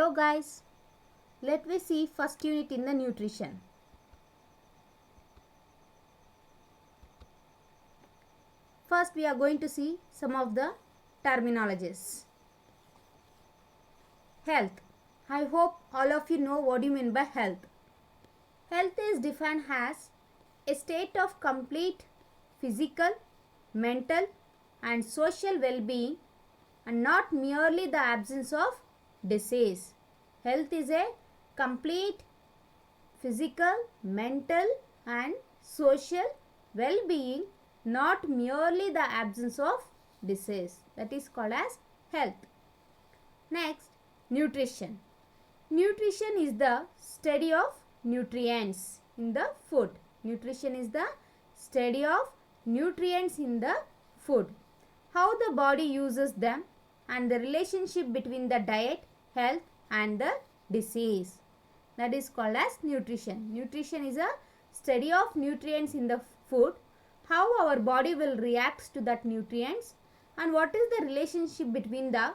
Hello guys, let me see first unit in the nutrition. First we are going to see some of the terminologies. Health. I hope all of you know what you mean by health. Health is defined as a state of complete physical, mental and social well-being and not merely the absence of disease. Health is a complete physical, mental and social well-being, not merely the absence of disease. That is called as health. Next, nutrition. Nutrition is the study of nutrients in the food. Nutrition is the study of nutrients in the food. How the body uses them and the relationship between the diet, health and the disease. That is called as nutrition. Nutrition is a study of nutrients in the food, how our body will react to that nutrients and what is the relationship between the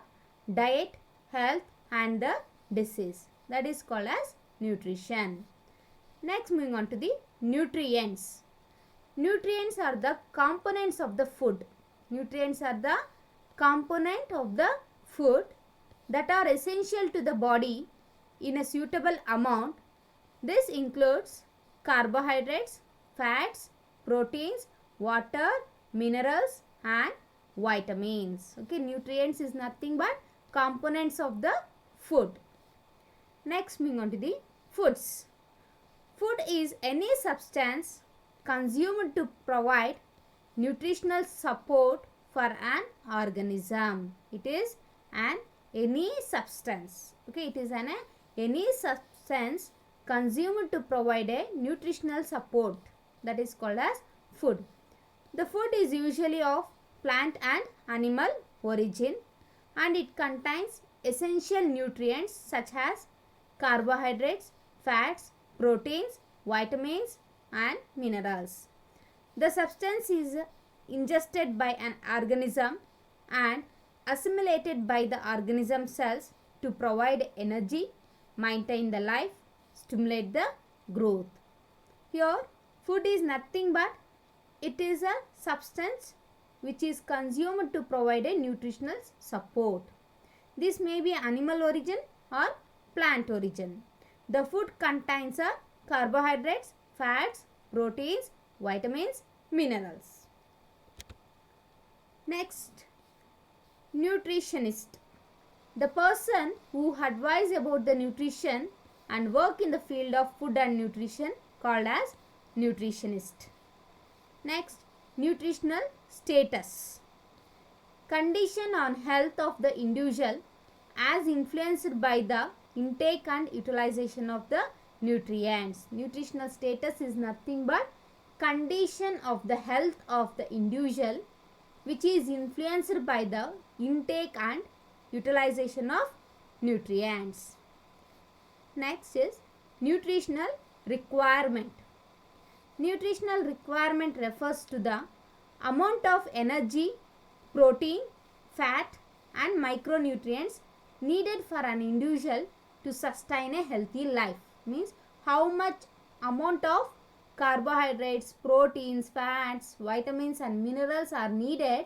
diet, health and the disease. That is called as nutrition. Next, moving on to the nutrients. Nutrients are the components of the food. Nutrients are the component of the food that are essential to the body in a suitable amount. This includes carbohydrates, fats, proteins, water, minerals and vitamins. Okay, nutrients is nothing but components of the food. Next, moving on to the foods. Food is any substance consumed to provide nutritional support for an organism. It is any substance. Okay, it is any substance consumed to provide a nutritional support. That is called as food. The food is usually of plant and animal origin and it contains essential nutrients such as carbohydrates, fats, proteins, vitamins and minerals. The substance is ingested by an organism and assimilated by the organism cells to provide energy, maintain the life, stimulate the growth. Here, food is nothing but it is a substance which is consumed to provide a nutritional support. This may be animal origin or plant origin. The food contains carbohydrates, fats, proteins, vitamins, minerals. Next, nutritionist. The person who advise about the nutrition and work in the field of food and nutrition called as nutritionist. Next, nutritional status. Condition on health of the individual as influenced by the intake and utilization of the nutrients. Nutritional status is nothing but condition of the health of the individual which is influenced by the intake and utilization of nutrients. Next is nutritional requirement. Nutritional requirement refers to the amount of energy, protein, fat and micronutrients needed for an individual to sustain a healthy life. Means how much amount of carbohydrates, proteins, fats, vitamins and minerals are needed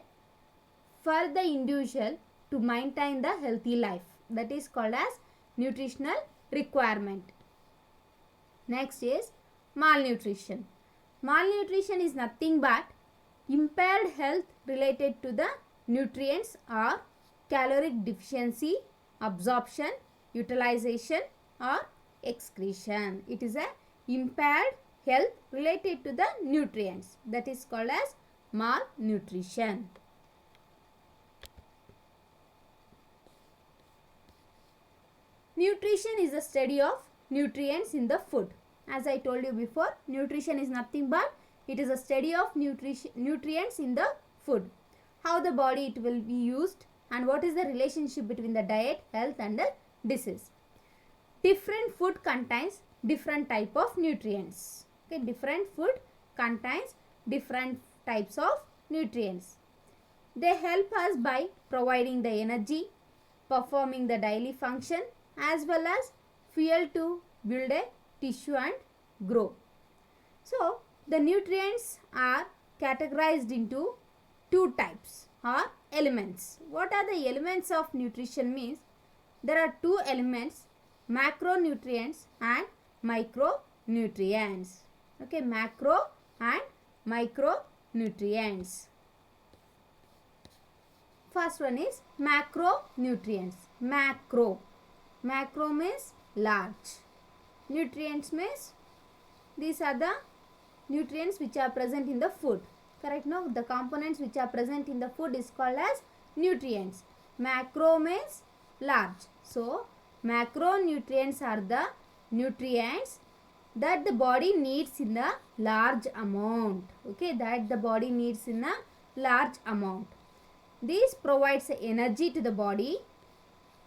for the individual to maintain the healthy life. That is called as nutritional requirement. Next is malnutrition. Malnutrition is nothing but impaired health related to the nutrients or caloric deficiency, absorption, utilization or excretion. It is a impaired health related to the nutrients. That is called as malnutrition. Nutrition is the study of nutrients in the food. As I told you before, nutrition is nothing but it is a study of nutrients in the food. How the body it will be used and what is the relationship between the diet, health and the disease. Different food contains different type of nutrients. Okay, different food contains different types of nutrients. They help us by providing the energy, performing the daily function, as well as fuel to build a tissue and grow. So, the nutrients are categorized into two types or elements. What are the elements of nutrition means? There are two elements, macronutrients and micronutrients. Okay, macro and micronutrients. First one is macronutrients. Macro means large. Nutrients means these are the nutrients which are present in the food. Correct? No, the components which are present in the food is called as nutrients. Macro means large. So, macronutrients are the nutrients that the body needs in a large amount. Okay, that the body needs in a large amount. This provides energy to the body.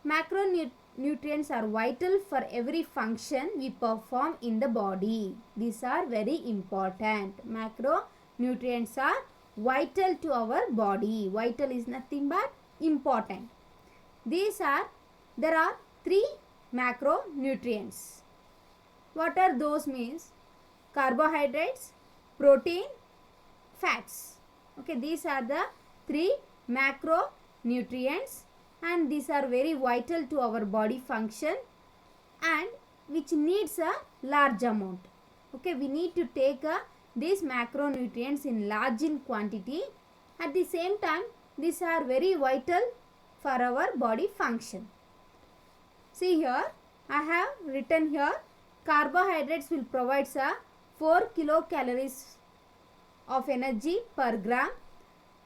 Macronutrients are vital for every function we perform in the body. These are very important. Macronutrients are vital to our body. Vital is nothing but important. There are three macronutrients. What are those means? Carbohydrates, protein, fats. Okay, these are the three macronutrients and these are very vital to our body function and which needs a large amount. Okay, we need to take these macronutrients in large in quantity. At the same time, these are very vital for our body function. See here, I have written here, carbohydrates will provide 4 kilocalories of energy per gram.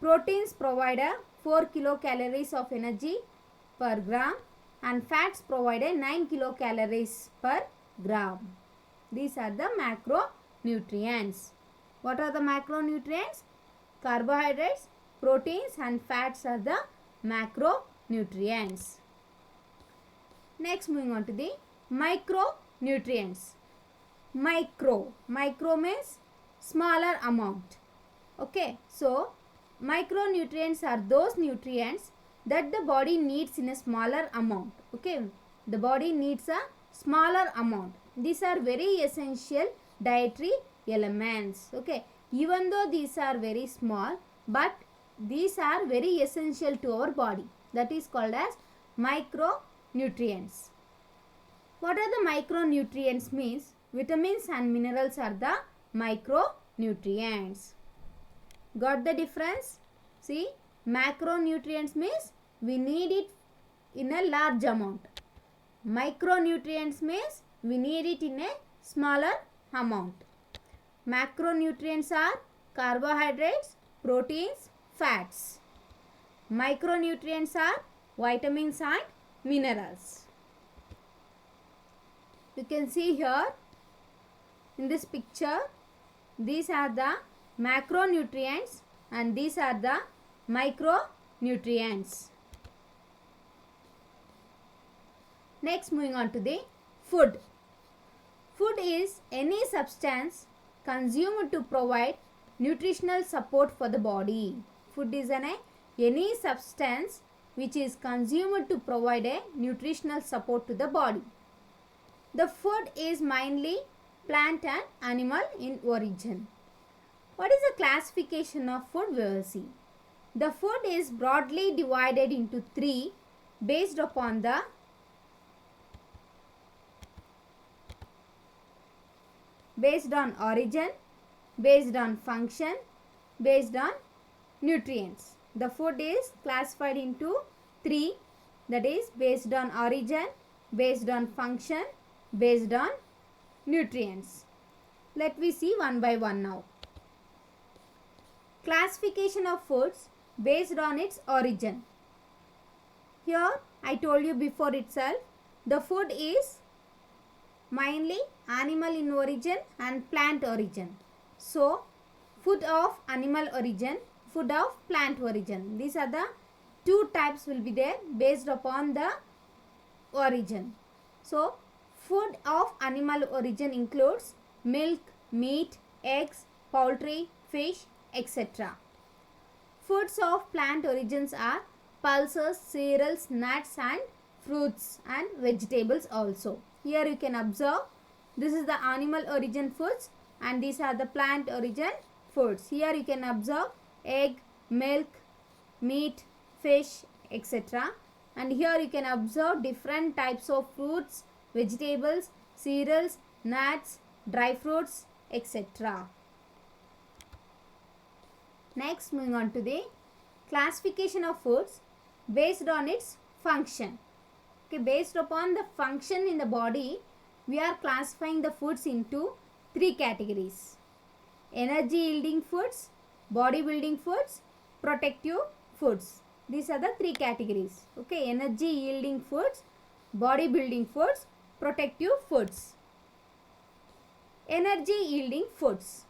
Proteins provide 4 kilocalories of energy per gram and fats provide 9 kilocalories per gram. These are the macronutrients. What are the macronutrients? Carbohydrates, proteins and fats are the macronutrients. Next, moving on to the micronutrients. Micro means smaller amount. Okay, so micronutrients are those nutrients that the body needs in a smaller amount. Okay, the body needs a smaller amount. These are very essential dietary elements. Okay, even though these are very small, but these are very essential to our body. That is called as micronutrients. What are the micronutrients means? Vitamins and minerals are the micronutrients. Got the difference? See, macronutrients means we need it in a large amount. Micronutrients means we need it in a smaller amount. Macronutrients are carbohydrates, proteins, fats. Micronutrients are vitamins and minerals. You can see here in this picture, these are the macronutrients and these are the micronutrients. Next, moving on to the food. Food is any substance consumed to provide nutritional support for the body. Food is any substance which is consumed to provide a nutritional support to the body. The food is mainly plant and animal in origin. What is the classification of food? We will see. The food is broadly divided into three based upon the based on origin, based on function, based on nutrients. The food is classified into three, that is based on origin, based on function, based on nutrients. Let me see one by one now. Classification of foods based on its origin. Here I told you before itself, the food is mainly animal in origin and plant origin. So, food of animal origin, food of plant origin. These are the two types will be there based upon the origin. So, food of animal origin includes milk, meat, eggs, poultry, fish, etc. Foods of plant origins are pulses, cereals, nuts and fruits and vegetables also. Here you can observe this is the animal origin foods and these are the plant origin foods. Here you can observe egg, milk, meat, fish, etc. And here you can observe different types of fruits, vegetables, cereals, nuts, dry fruits, etc. Next, moving on to the classification of foods based on its function. Okay, based upon the function in the body, we are classifying the foods into three categories: energy yielding foods, body building foods, protective foods. These are the three categories. Okay, energy yielding foods, body building foods, protective foods. Energy yielding foods.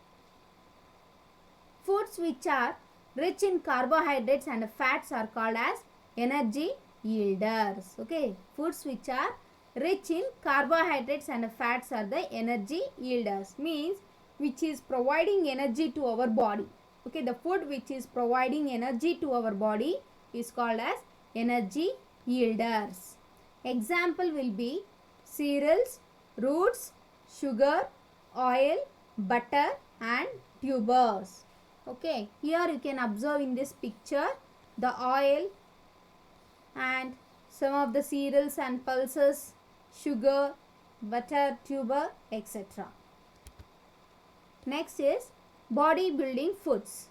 Foods which are rich in carbohydrates and fats are called as energy yielders. Okay, foods which are rich in carbohydrates and fats are the energy yielders, means which is providing energy to our body. Okay, the food which is providing energy to our body is called as energy yielders. Example will be cereals, roots, sugar, oil, butter and tubers. Okay, here you can observe in this picture the oil and some of the cereals and pulses, sugar, butter, tuber, etc. Next is body building foods.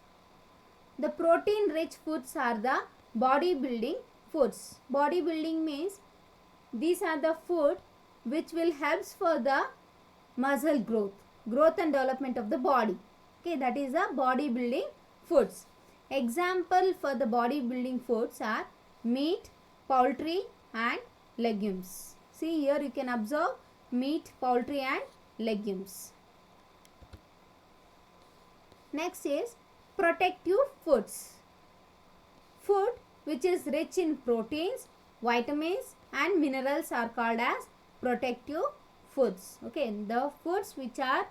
The protein rich foods are the body building foods. Body building means these are the food which will help for the muscle growth and development of the body. Okay, that is the body building foods. Example for the body building foods are meat, poultry and legumes. See, here you can observe meat, poultry and legumes. Next is protective foods. Food which is rich in proteins, vitamins and minerals are called as protective foods. Okay, the foods which are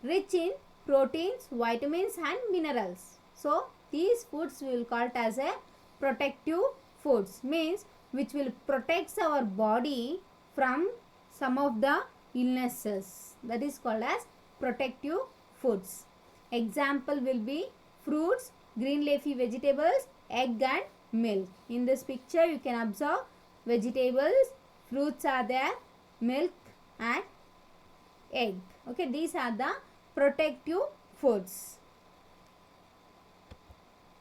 rich in proteins, vitamins and minerals. So, these foods we will call it as a protective foods, means which will protect our body from some of the illnesses. That is called as protective foods. Example will be fruits, green leafy vegetables, egg and milk. In this picture you can observe vegetables, fruits are there, milk and egg. Okay, these are the protective foods.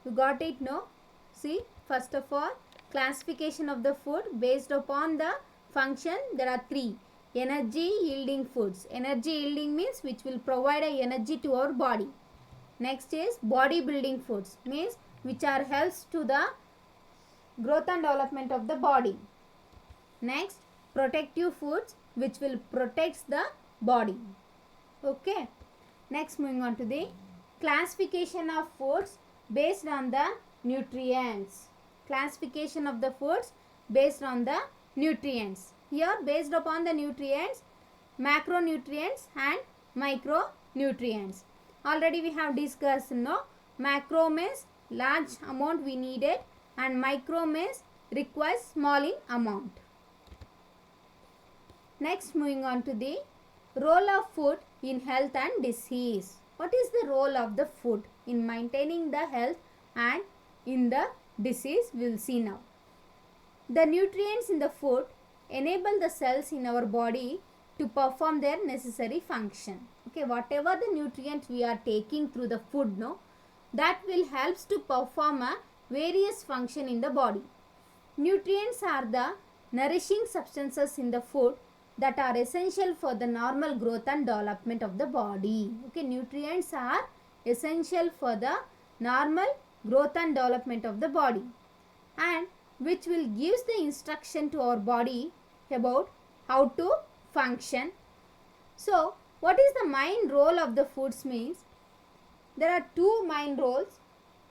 You got it, no? See, first of all, classification of the food based upon the function. There are three. Energy yielding foods. Energy yielding means which will provide a energy to our body. Next is body building foods, means which are helps to the growth and development of the body. Next, protective foods which will protect the body. Okay. Next, moving on to the classification of foods based on the nutrients. Classification of the foods based on the nutrients. Here, based upon the nutrients, macronutrients and micronutrients. Already we have discussed, no? Macro means large amount we needed and micro means requires small in amount. Next, moving on to the role of food in health and disease. What is the role of the food in maintaining the health and in the disease? We will see now. The nutrients in the food enable the cells in our body to perform their necessary function. Okay, whatever the nutrients we are taking through the food, no, that will helps to perform a various function in the body. Nutrients are the nourishing substances in the food that are essential for the normal growth and development of the body. Okay, nutrients are essential for the normal growth and development of the body and which will gives the instruction to our body about how to function. So, what is the main role of the foods means? There are two main roles.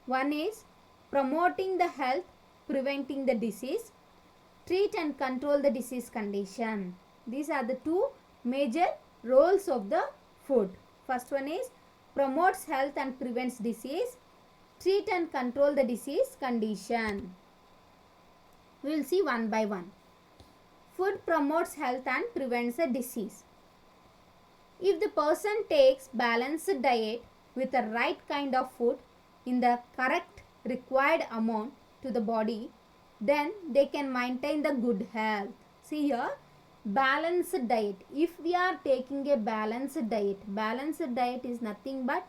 One is promoting the health, preventing the disease, treat and control the disease condition. These are the two major roles of the food. First one is promotes health and prevents disease, treat and control the disease condition. We will see one by one. Food promotes health and prevents a disease. If the person takes balanced diet with the right kind of food in the correct required amount to the body, then they can maintain the good health. See here, balanced diet. If we are taking a balanced diet is nothing but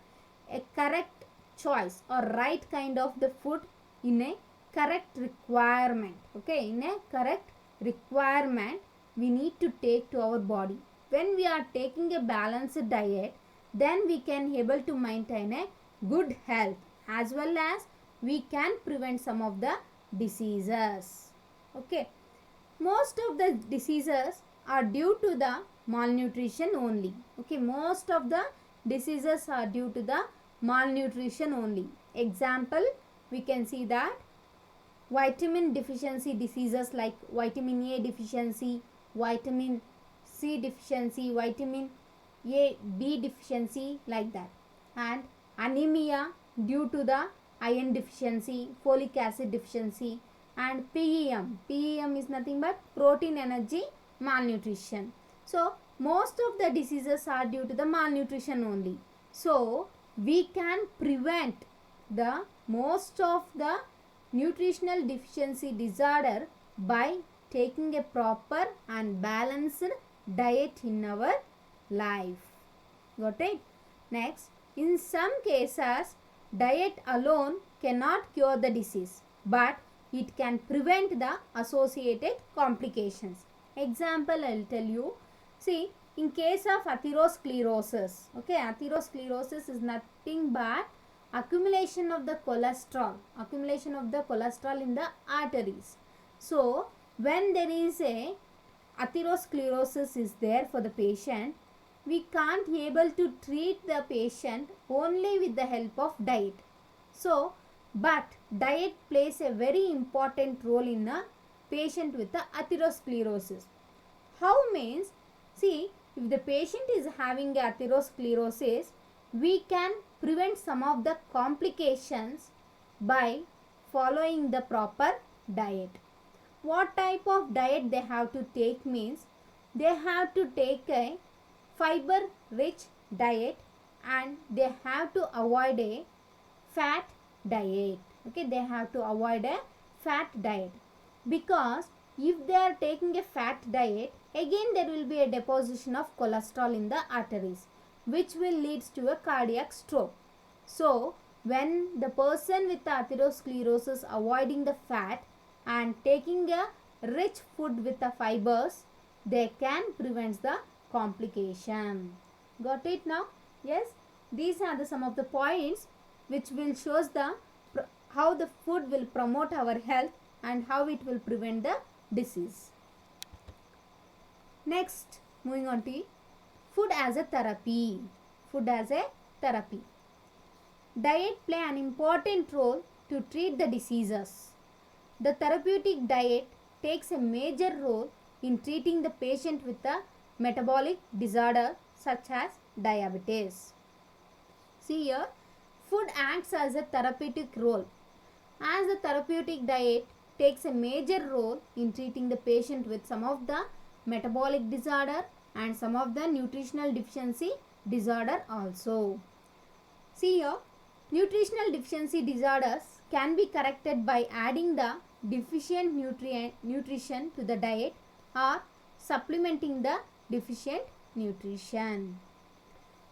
a correct choice or right kind of the food in a correct requirement. Okay, in a correct requirement we need to take to our body. When we are taking a balanced diet, then we can able to maintain a good health, as well as we can prevent some of the diseases. Okay, most of the diseases are due to the malnutrition only. Okay, most of the diseases are due to the malnutrition only. Example, we can see that vitamin deficiency diseases like vitamin A deficiency, vitamin C deficiency, vitamin A, B deficiency, like that. And anemia due to the iron deficiency, folic acid deficiency, and PEM. PEM is nothing but protein energy malnutrition. So, most of the diseases are due to the malnutrition only. So, we can prevent the most of the nutritional deficiency disorder by taking a proper and balanced diet in our life. Got it? Next, in some cases, diet alone cannot cure the disease, but it can prevent the associated complications. Example, I will tell you. See, in case of atherosclerosis, okay, atherosclerosis is nothing but accumulation of the cholesterol in the arteries. So, when there is a atherosclerosis is there for the patient, we can't able to treat the patient only with the help of diet. So, but diet plays a very important role in a patient with the atherosclerosis. How means, see, if the patient is having atherosclerosis, we can prevent some of the complications by following the proper diet. What type of diet they have to take means, they have to take a fiber rich diet and they have to avoid a fat diet. Okay, they have to avoid a fat diet, because if they are taking a fat diet, again there will be a deposition of cholesterol in the arteries, which will lead to a cardiac stroke. So, when the person with the atherosclerosis avoiding the fat and taking a rich food with the fibers, they can prevent the complication. Got it now? Yes, these are some of the points which will shows the how the food will promote our health and how it will prevent the disease. Next, moving on to food as a therapy. Food as a therapy. Diet play an important role to treat the diseases. The therapeutic diet takes a major role in treating the patient with a metabolic disorder such as diabetes. See here, food acts as a therapeutic role. As the therapeutic diet takes a major role in treating the patient with some of the metabolic disorder and some of the nutritional deficiency disorder also. See here, nutritional deficiency disorders can be corrected by adding the deficient nutrition to the diet or supplementing the deficient nutrition.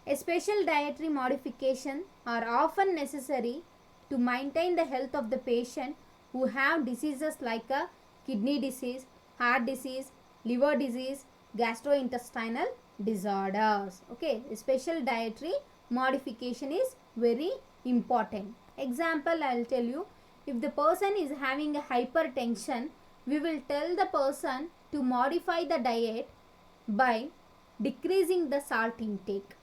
A special dietary modification are often necessary to maintain the health of the patient who have diseases like a kidney disease, heart disease, liver disease, gastrointestinal disorders. Okay, a special dietary modification is very important. Example, I will tell you, if the person is having a hypertension, we will tell the person to modify the diet by decreasing the salt intake.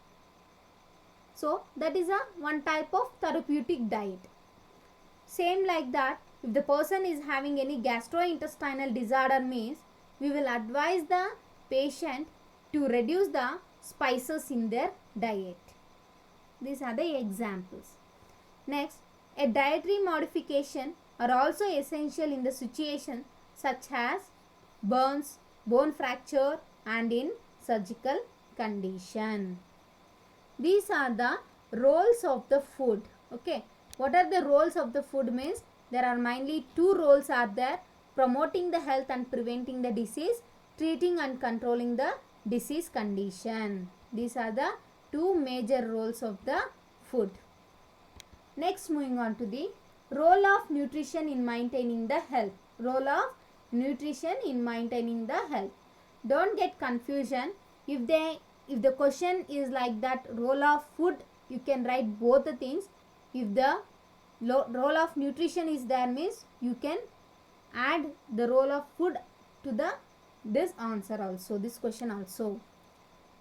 So, that is one type of therapeutic diet. Same like that, if the person is having any gastrointestinal disorder means, we will advise the patient to reduce the spices in their diet. These are the examples. Next, a dietary modification are also essential in the situation such as burns, bone fracture and in surgical condition. These are the roles of the food. Okay, what are the roles of the food means? There are mainly two roles are there: promoting the health and preventing the disease, treating and controlling the disease condition. These are the two major roles of the food. Next, moving on to the role of nutrition in maintaining the health. Role of nutrition in maintaining the health. Don't get confusion. If the question is like that, role of food, you can write both the things. If the role of nutrition is there means, you can add the role of food to this answer also, this question also.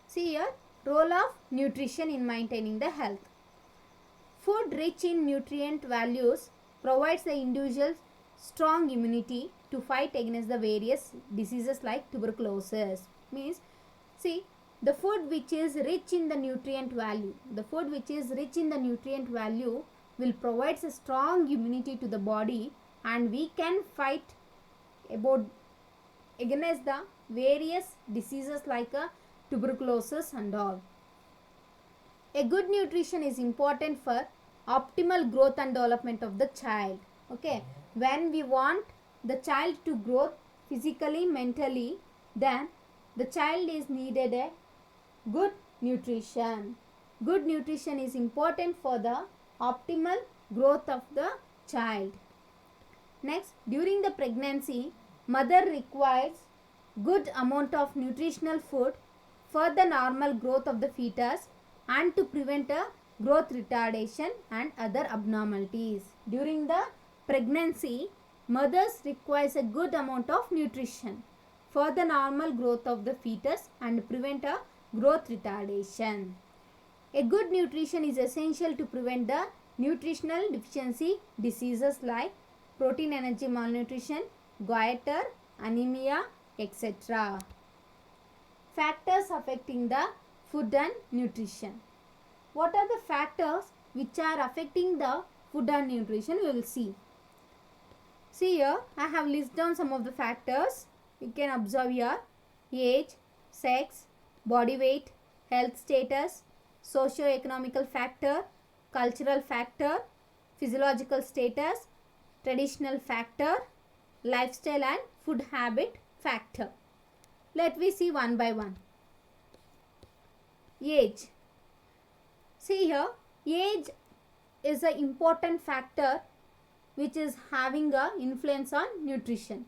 See here, role of nutrition in maintaining the health. Food rich in nutrient values provides the individual strong immunity to fight against the various diseases like tuberculosis. Means, see, the food which is rich in the nutrient value, will provide a strong immunity to the body, and we can fight against the various diseases like tuberculosis and all. A good nutrition is important for optimal growth and development of the child. Okay, when we want the child to grow physically, mentally, then the child is needed a good nutrition. Good nutrition is important for the optimal growth of the child. Next, during the pregnancy, mother requires good amount of nutritional food for the normal growth of the fetus and to prevent a growth retardation and other abnormalities. During the pregnancy, mothers requires a good amount of nutrition for the normal growth of the fetus and prevent a growth retardation. A good nutrition is essential to prevent the nutritional deficiency diseases like protein energy malnutrition, goiter, anemia, etc. Factors affecting the food and nutrition. What are the factors which are affecting the food and nutrition? We will see. See here, I have listed down some of the factors. You can observe here: age, sex, body weight, health status, socio-economical factor, cultural factor, physiological status, traditional factor, lifestyle and food habit factor. Let me see one by one. Age. See here, age is an important factor which is having an influence on nutrition.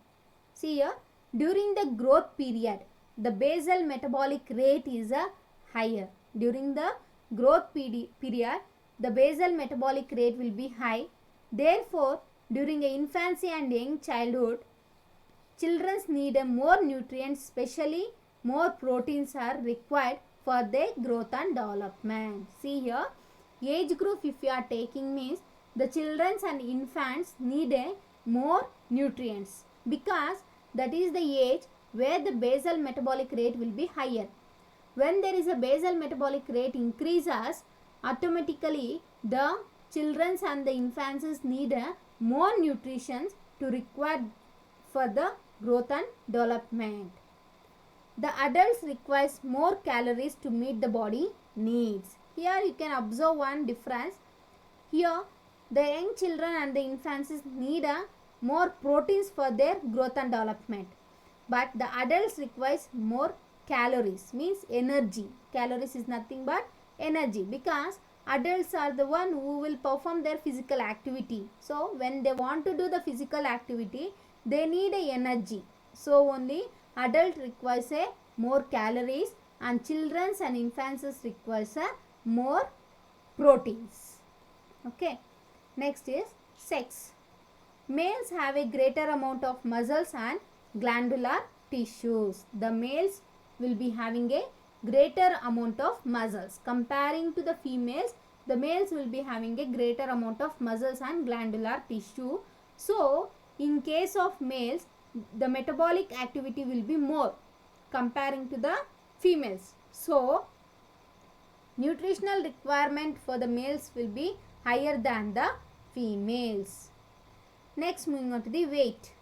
See here, during the growth period, the basal metabolic rate is higher. During the growth period, the basal metabolic rate will be high. Therefore, during infancy and young childhood, children need more nutrients, especially more proteins are required for their growth and development. See here, age group if you are taking means the children and infants need more nutrients, because that is the age where the basal metabolic rate will be higher. When there is a basal metabolic rate increases, automatically the children and the infants need more nutrition to require for the growth and development. The adults requires more calories to meet the body needs. Here you can observe one difference. Here the young children and the infants need more proteins for their growth and development, but the adults requires more calories, means energy. Calories is nothing but energy, because adults are the one who will perform their physical activity. So when they want to do the physical activity, they need a energy. So only adult requires a more calories and children and infants requires a more proteins. Okay. Next is sex. Males have a greater amount of muscles and glandular tissues. The males will be having a greater amount of muscles. Comparing to the females, the males will be having a greater amount of muscles and glandular tissue. So, in case of males, the metabolic activity will be more comparing to the females. So, nutritional requirement for the males will be higher than the females. Next, moving on to the weight.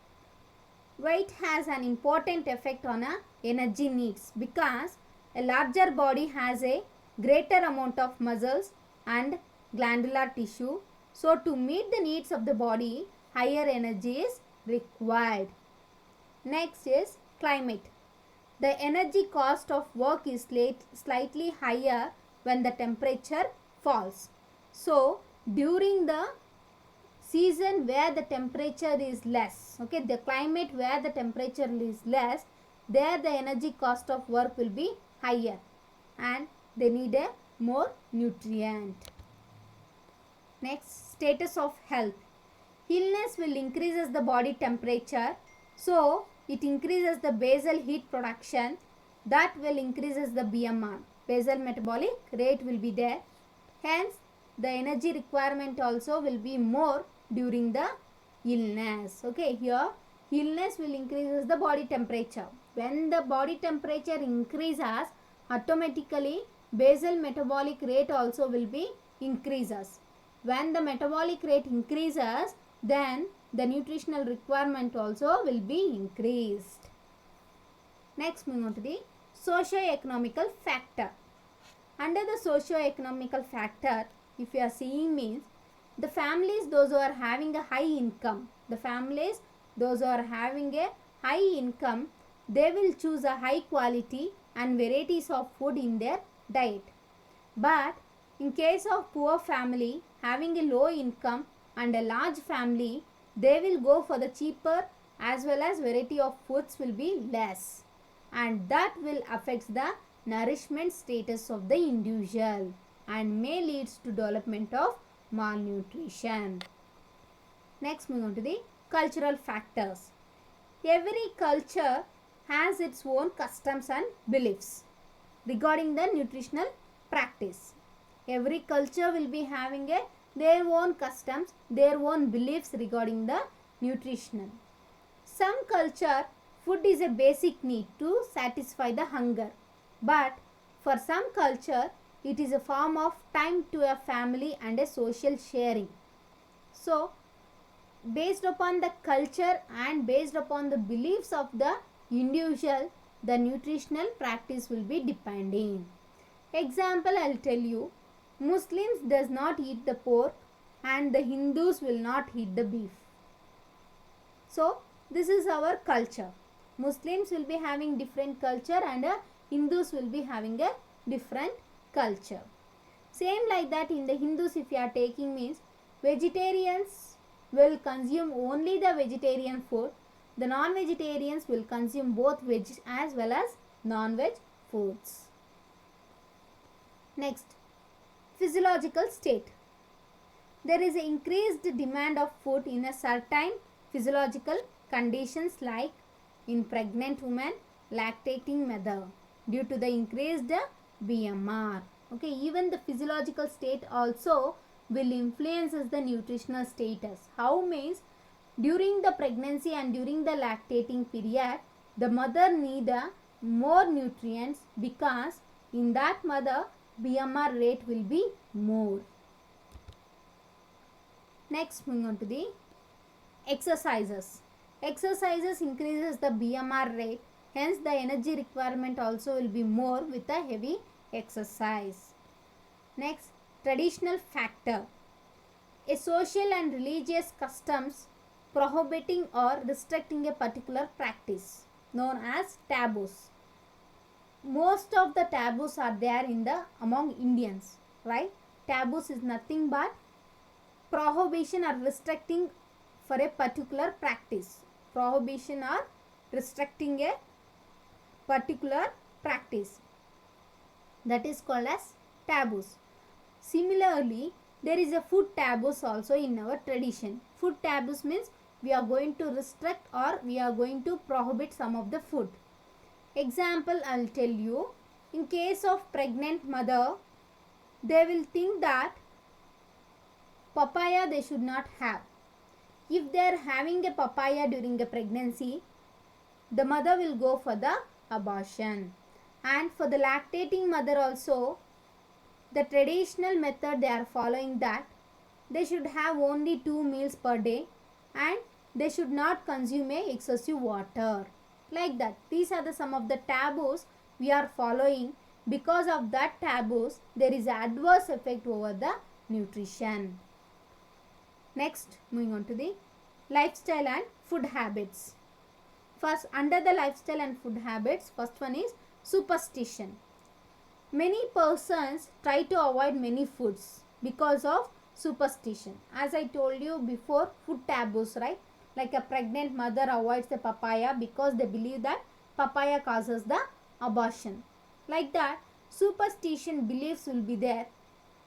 Weight has an important effect on our energy needs because a larger body has a greater amount of muscles and glandular tissue. So to meet the needs of the body, higher energy is required. Next is climate. The energy cost of work is slightly higher when the temperature falls. So during the season where the temperature is less, okay, the climate where the temperature is less, there the energy cost of work will be higher and they need a more nutrient. Next, status of health. Illness will increases the body temperature, so it increases the basal heat production, that will increases the BMR, basal metabolic rate will be there, hence the energy requirement also will be more during the illness. Okay, here illness will increases the body temperature. When the body temperature increases, automatically basal metabolic rate also will be increases. When the metabolic rate increases, then the nutritional requirement also will be increased. Next, moving on to the socio-economical factor. Under the socio-economical factor, if you are seeing means, the families those who are having a high income, they will choose a high quality and varieties of food in their diet. But in case of poor family having a low income and a large family, they will go for the cheaper as well as variety of foods will be less, and that will affect the nourishment status of the individual and may leads to development of malnutrition. Next, moving on to the cultural factors. Every culture has its own customs and beliefs regarding the nutritional practice. Every culture will be having their own customs, their own beliefs regarding the nutrition. Some culture, food is a basic need to satisfy the hunger, but for some culture, it is a form of time to a family and a social sharing. So, based upon the culture and based upon the beliefs of the individual, the nutritional practice will be depending. Example, I will tell you, Muslims does not eat the pork and the Hindus will not eat the beef. So, this is our culture. Muslims will be having different culture and Hindus will be having a different culture. Same like that in the Hindus, if you are taking means, vegetarians will consume only the vegetarian food. The non-vegetarians will consume both veg as well as non-veg foods. Next, physiological state. There is an increased demand of food in a certain physiological conditions like in pregnant women, lactating mother due to the increased BMR. Okay, even the physiological state also will influence the nutritional status. How means during the pregnancy and during the lactating period, the mother need more nutrients because in that mother BMR rate will be more. Next, moving on to the exercises. Exercises increases the BMR rate, hence the energy requirement also will be more with a heavy exercise. Next, traditional factor. A social and religious customs prohibiting or restricting a particular practice known as taboos. Most of the taboos are there in the among Indians, right? Taboos is nothing but prohibition or restricting for a particular practice. Prohibition or restricting a particular practice, that is called as taboos. Similarly, there is a food taboos also in our tradition. Food taboos means we are going to restrict or we are going to prohibit some of the food. Example, I will tell you. In case of pregnant mother, they will think that papaya they should not have. If they are having a papaya during a pregnancy, the mother will go for the abortion. And for the lactating mother also, the traditional method they are following that they should have only 2 meals per day and they should not consume excessive water. Like that. These are the some of the taboos we are following. Because of that taboos, there is adverse effect over the nutrition. Next, moving on to the lifestyle and food habits. First, under the lifestyle and food habits, first one is superstition. Many persons try to avoid many foods because of superstition. As I told you before, food taboos, right? Like a pregnant mother avoids the papaya because they believe that papaya causes the abortion. Like that, superstition beliefs will be there.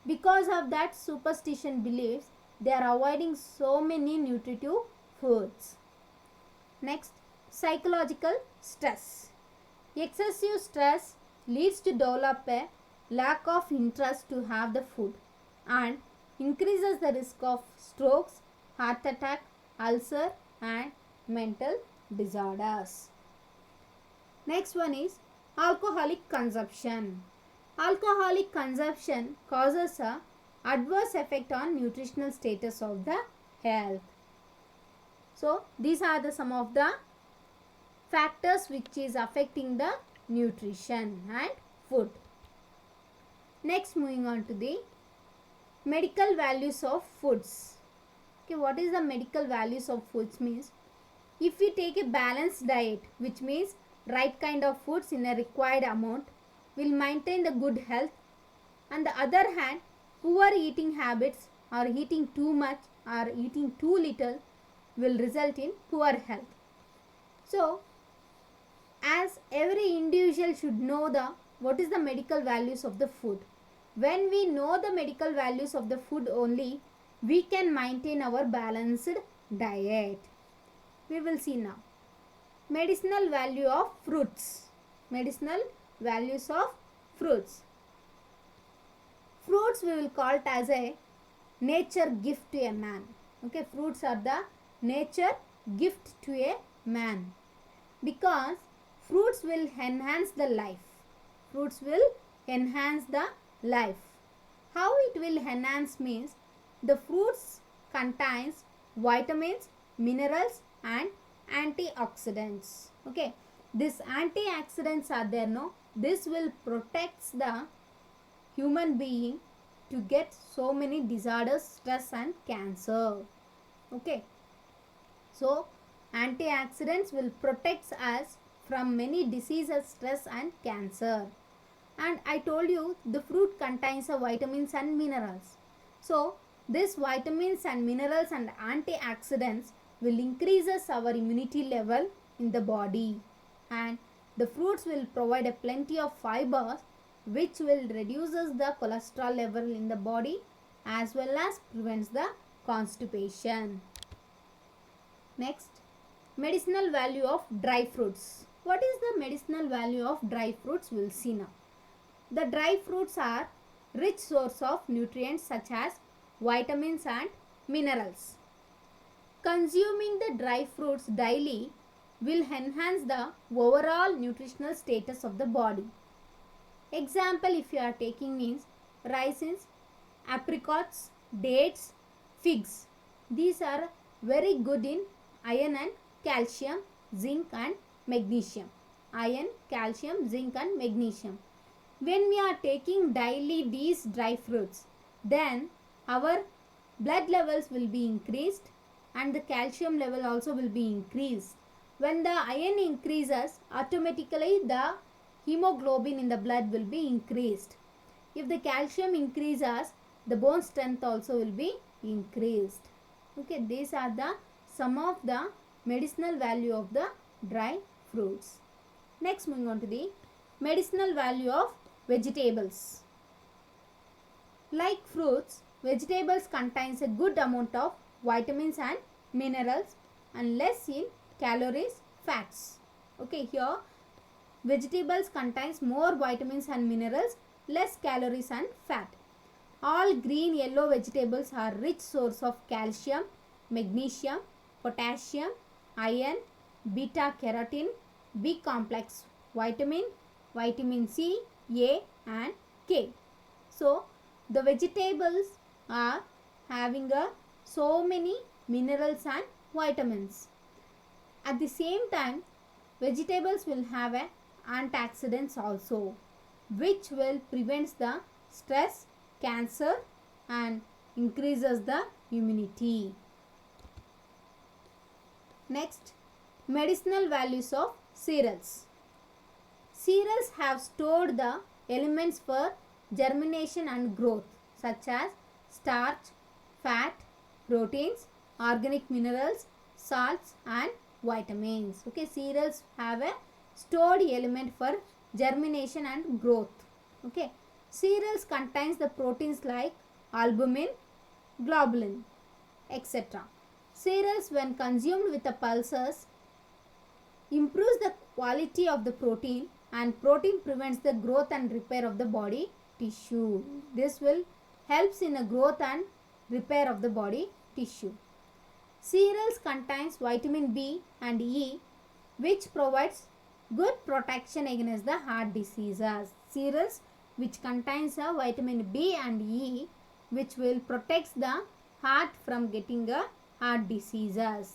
Because of that superstition beliefs, they are avoiding so many nutritive foods. Next, psychological stress. Excessive stress leads to develop a lack of interest to have the food and increases the risk of strokes, heart attack, ulcer and mental disorders. Next one is alcoholic consumption. Alcoholic consumption causes a adverse effect on nutritional status of the health. So these are the some of the factors which is affecting the nutrition and food. Next, moving on to the medical values of foods. Okay, what is the medical values of foods means? If we take a balanced diet, which means right kind of foods in a required amount, will maintain the good health. On the other hand, poor eating habits or eating too much or eating too little will result in poor health. So, as every individual should know what is the medical values of the food. When we know the medical values of the food only, we can maintain our balanced diet. We will see now. Medicinal value of fruits. Medicinal values of fruits. Fruits we will call it as a nature gift to a man. Okay, fruits are the nature gift to a man. Because fruits will enhance the life. Fruits will enhance the life. How it will enhance means the fruits contains vitamins, minerals and antioxidants. Okay. These antioxidants are there, no? This will protect the human being to get so many disorders, stress and cancer. Okay. So, antioxidants will protect us from many diseases, stress and cancer. And I told you the fruit contains vitamins and minerals. So, these vitamins and minerals and antioxidants will increases our immunity level in the body. And the fruits will provide a plenty of fibers which will reduces the cholesterol level in the body as well as prevents the constipation. Next, medicinal value of dry fruits. What is the medicinal value of dry fruits? We will see now. The dry fruits are rich source of nutrients such as vitamins and minerals. Consuming the dry fruits daily will enhance the overall nutritional status of the body. Example, if you are taking means raisins, apricots, dates, figs. These are very good in iron and calcium, zinc and magnesium. Iron, calcium, zinc and magnesium. When we are taking daily these dry fruits, then our blood levels will be increased and the calcium level also will be increased. When the iron increases, automatically the hemoglobin in the blood will be increased. If the calcium increases, the bone strength also will be increased. Okay, these are the some of the medicinal value of the dry fruits. Next, moving on to the medicinal value of vegetables. Like fruits, vegetables contains a good amount of vitamins and minerals and less in calories, fats. Okay, here vegetables contains more vitamins and minerals, less calories and fat. All green yellow vegetables are rich source of calcium, magnesium, potassium, iron, beta carotene, B complex vitamin, vitamin C, A and K. So, the vegetables are having so many minerals and vitamins. At the same time, vegetables will have antioxidants also, which will prevent the stress, cancer, and increases the immunity. Next, medicinal values of cereals. Cereals have stored the elements for germination and growth such as starch, fat, proteins, organic minerals, salts and vitamins. Okay, cereals have a stored element for germination and growth. Okay, cereals contains the proteins like albumin, globulin, etc. Cereals when consumed with the pulses improves the quality of the protein, and protein prevents the growth and repair of the body tissue. This will helps in the growth and repair of the body tissue. Cereals contains vitamin B and E, which provides good protection against the heart diseases. Cereals which contains a vitamin B and E, which will protect the heart from getting a heart diseases.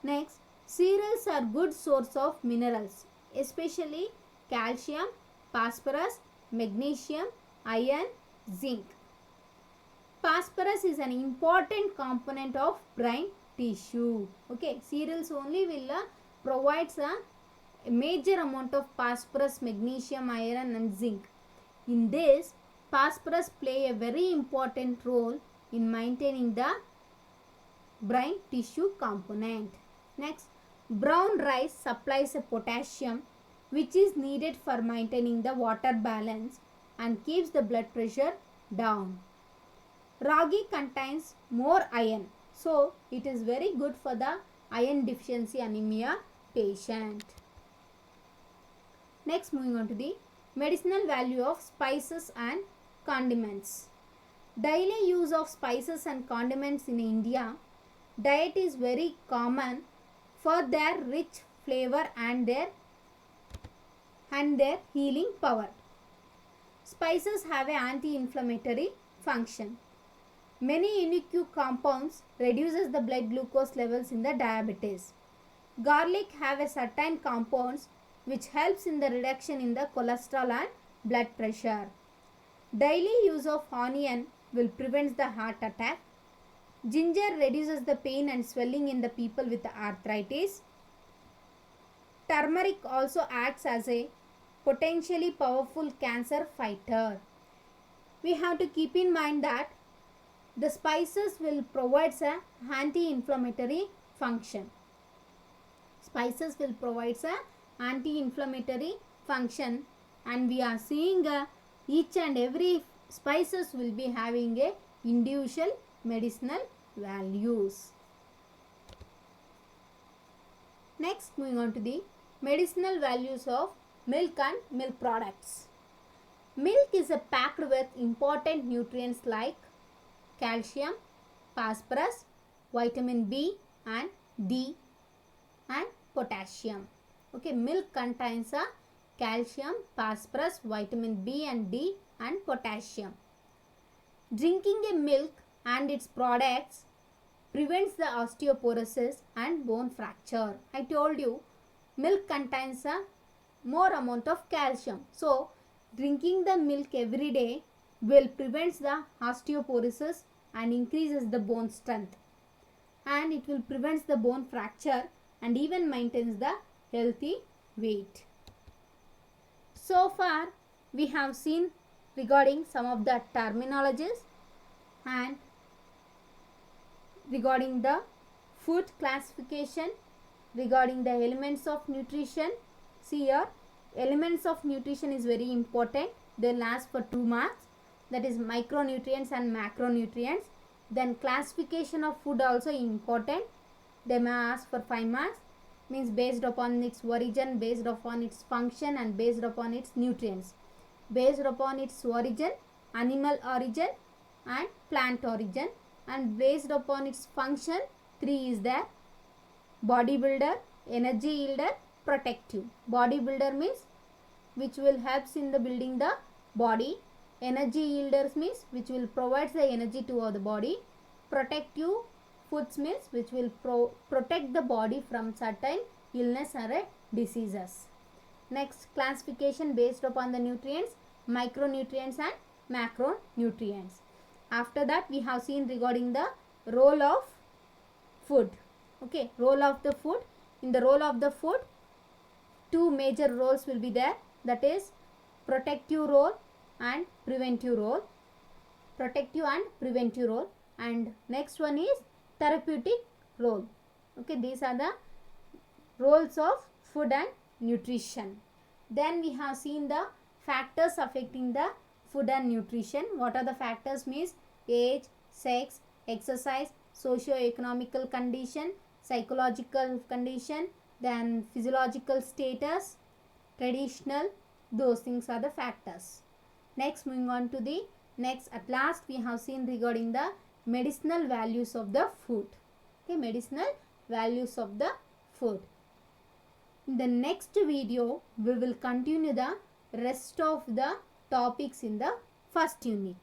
Next, cereals are good source of minerals, especially calcium, phosphorus, magnesium, iron, zinc. Phosphorus is an important component of brain tissue. Okay, cereals only will provides a major amount of phosphorus, magnesium, iron and zinc. In this, phosphorus play a very important role in maintaining the brain tissue component. Next, brown rice supplies a potassium which is needed for maintaining the water balance and keeps the blood pressure down. Ragi contains more iron, so it is very good for the iron deficiency anemia patient. Next, moving on to the medicinal value of spices and condiments. Daily use of spices and condiments in India diet is very common for their rich flavor and their healing power. Spices have an anti-inflammatory function. Many unique compounds reduces the blood glucose levels in the diabetes. Garlic have a certain compounds which helps in the reduction in the cholesterol and blood pressure. Daily use of onion will prevent the heart attack. Ginger reduces the pain and swelling in the people with arthritis. Turmeric also acts as a potentially powerful cancer fighter. We have to keep in mind that the spices will provide an anti-inflammatory function. Spices will provide an anti-inflammatory function, and we are seeing each and every spices will be having a individual medicinal values. Next, moving on to the medicinal values of milk and milk products. Milk is packed with important nutrients like calcium, phosphorus, vitamin B and D and potassium. Okay, milk contains calcium, phosphorus, vitamin B and D and potassium. Drinking a milk and its products prevents the osteoporosis and bone fracture. I told you milk contains a more amount of calcium. So, drinking the milk every day will prevent the osteoporosis and increases the bone strength. And it will prevent the bone fracture and even maintains the healthy weight. So far, we have seen regarding some of the terminologies and regarding the food classification, regarding the elements of nutrition. See here, elements of nutrition is very important. They last for 2 marks. That is micronutrients and macronutrients. Then classification of food also important. They may ask for 5 marks. Means based upon its origin, based upon its function and based upon its nutrients. Based upon its origin, animal origin and plant origin, and based upon its function, 3 is there: bodybuilder, energy yielder, protective. Bodybuilder means which will helps in the building the body. Energy yielders means which will provide the energy to the body. Protective foods means which will protect the body from certain illness or diseases. Next, classification based upon the nutrients, micronutrients and macronutrients. After that, we have seen regarding the role of food. Okay, role of the food. In the role of the food, two major roles will be there, that is protective role and preventive role. Protective and preventive role, and next one is therapeutic role. Okay, these are the roles of food and nutrition. Then we have seen the factors affecting the food and nutrition. What are the factors means age, sex, exercise, socio-economical condition, psychological condition, then physiological status, traditional, those things are the factors. Next, moving on to the next, at last we have seen regarding the medicinal values of the food. Okay, medicinal values of the food. In the next video, we will continue the rest of the topics in the first unit.